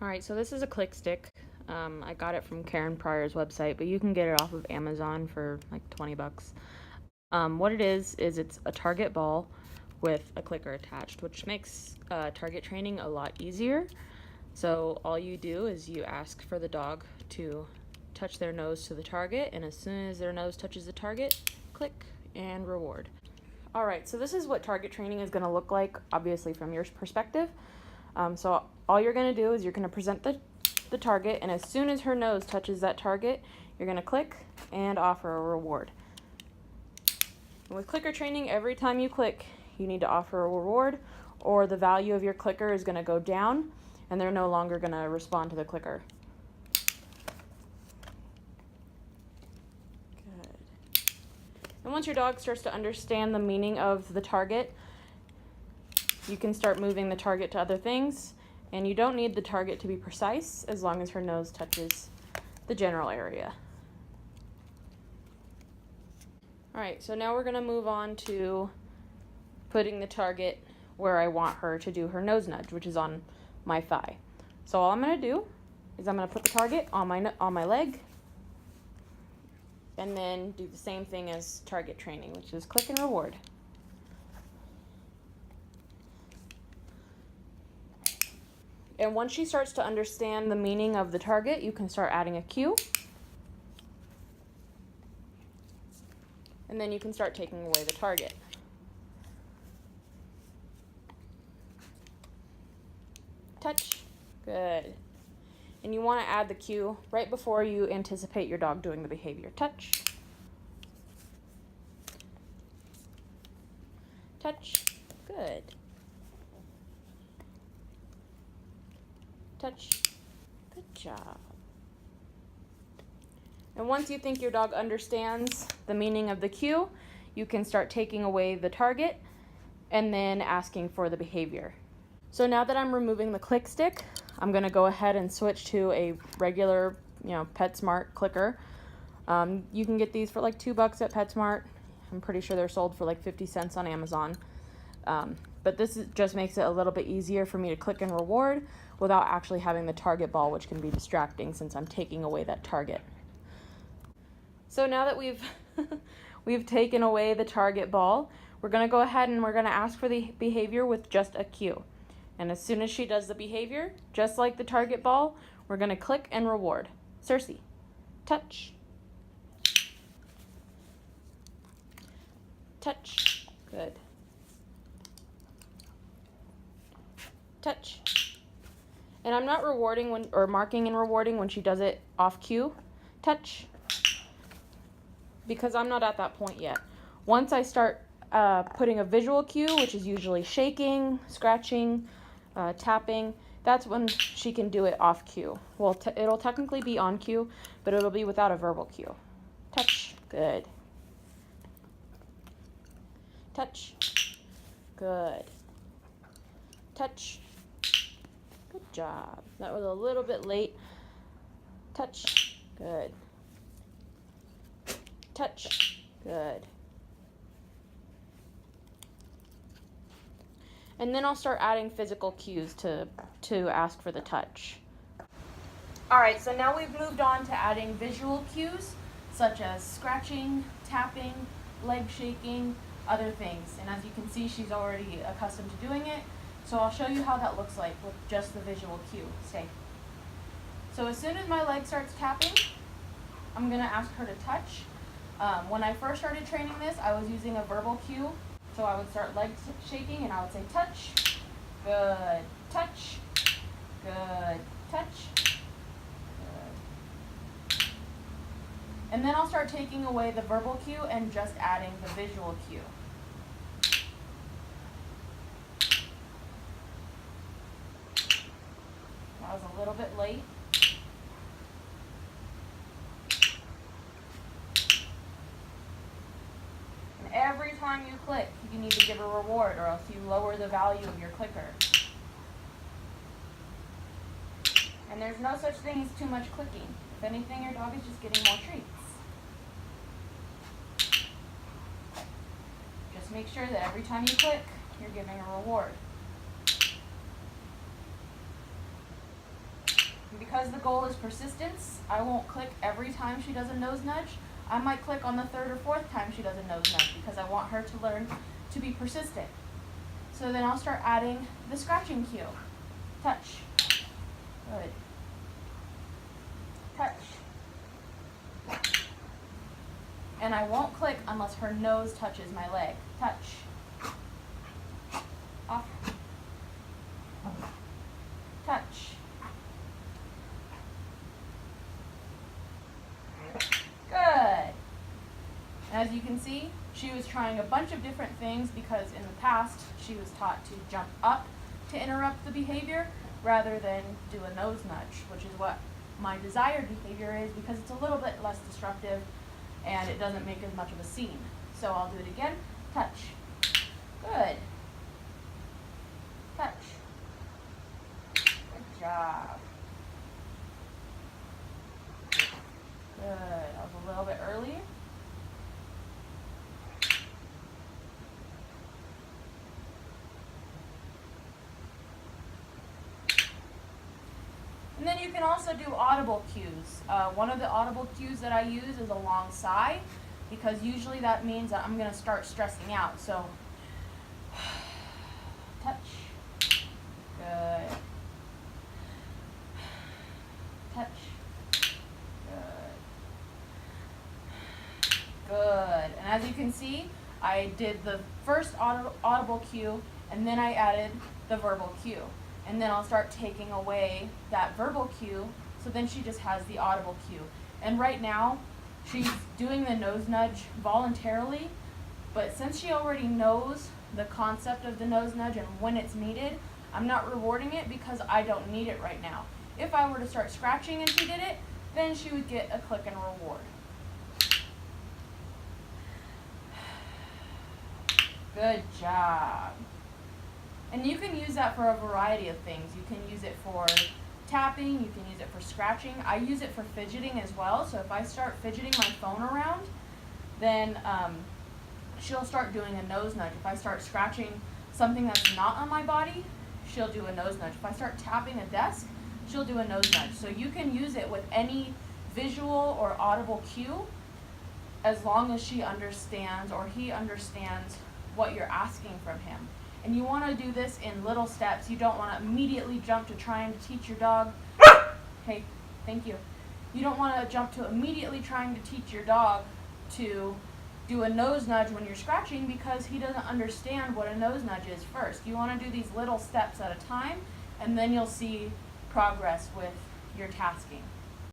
Alright, so this is a click stick. I got it from Karen Pryor's website, but you can get it off of Amazon for like 20 bucks. What it is it's a target ball with a clicker attached, which makes target training a lot easier. So all you do is you ask for the dog to touch their nose to the target, and as soon as their nose touches the target, click and reward. Alright, so this is what target training is going to look like, obviously from your perspective. So all you're going to do is you're going to present the target, and as soon as her nose touches that target, you're going to click and offer a reward. And with clicker training, every time you click, you need to offer a reward, or the value of your clicker is going to go down, and they're no longer going to respond to the clicker. Good. And once your dog starts to understand the meaning of the target, you can start moving the target to other things, and you don't need the target to be precise as long as her nose touches the general area. Alright, so now we're going to move on to putting the target where I want her to do her nose nudge, which is on my thigh. So all I'm going to do is I'm going to put the target on my leg, and then do the same thing as target training, which is click and reward. And once she starts to understand the meaning of the target, you can start adding a cue. And then you can start taking away the target. Touch. Good. And you want to add the cue right before you anticipate your dog doing the behavior. Touch. Touch. Good. Touch. Good job. And once you think your dog understands the meaning of the cue, you can start taking away the target and then asking for the behavior. So now that I'm removing the click stick, I'm going to go ahead and switch to a regular, PetSmart clicker. You can get these for like $2 at PetSmart. I'm pretty sure they're sold for like 50 cents on Amazon. But this just makes it a little bit easier for me to click and reward without actually having the target ball, which can be distracting since I'm taking away that target. So now that we've taken away the target ball, we're going to go ahead and we're going to ask for the behavior with just a cue. And as soon as she does the behavior, just like the target ball, we're going to click and reward. Cersei, touch. Touch. Good. Touch. And I'm not rewarding or marking and rewarding when she does it off cue. Touch. Because I'm not at that point yet. Once I start putting a visual cue, which is usually shaking, scratching, tapping, that's when she can do it off cue. Well, it'll technically be on cue, but it'll be without a verbal cue. Touch. Good. Touch. Good. Touch. Good job. That was a little bit late. Touch. Good. Touch. Good. And then I'll start adding physical cues to ask for the touch. Alright, so now we've moved on to adding visual cues, such as scratching, tapping, leg shaking, other things. And as you can see, she's already accustomed to doing it. So I'll show you how that looks like with just the visual cue. Stay. So as soon as my leg starts tapping, I'm going to ask her to touch. When I first started training this, I was using a verbal cue. So I would start leg shaking and I would say touch, good, touch, good, touch, good. And then I'll start taking away the verbal cue and just adding the visual cue. That was a little bit late. And every time you click, you need to give a reward or else you lower the value of your clicker. And there's no such thing as too much clicking. If anything, your dog is just getting more treats. Just make sure that every time you click, you're giving a reward. Because the goal is persistence, I won't click every time she does a nose nudge. I might click on the third or fourth time she does a nose nudge because I want her to learn to be persistent. So then I'll start adding the scratching cue. Touch. Good. Touch. And I won't click unless her nose touches my leg. Touch. Off. Touch. Good. As you can see, she was trying a bunch of different things because in the past she was taught to jump up to interrupt the behavior rather than do a nose nudge, which is what my desired behavior is because it's a little bit less disruptive and it doesn't make as much of a scene. So I'll do it again. Touch. Good. Touch. Good job. Good. That was a little bit early. And then you can also do audible cues. One of the audible cues that I use is a long sigh because usually that means that I'm going to start stressing out. So, touch. Good. Touch. Good. Good. And as you can see, I did the first audible cue and then I added the verbal cue. And then I'll start taking away that verbal cue, so then she just has the audible cue. And right now, she's doing the nose nudge voluntarily, but since she already knows the concept of the nose nudge and when it's needed, I'm not rewarding it because I don't need it right now. If I were to start scratching and she did it, then she would get a click and reward. Good job. And you can use that for a variety of things. You can use it for tapping, you can use it for scratching. I use it for fidgeting as well. So if I start fidgeting my phone around, then she'll start doing a nose nudge. If I start scratching something that's not on my body, she'll do a nose nudge. If I start tapping a desk, she'll do a nose nudge. So you can use it with any visual or audible cue as long as she understands or he understands what you're asking from him. And you want to do this in little steps. You don't want to immediately jump to trying to teach your dog. Hey, thank you. You don't want to jump to immediately trying to teach your dog to do a nose nudge when you're scratching because he doesn't understand what a nose nudge is first. You want to do these little steps at a time, and then you'll see progress with your tasking.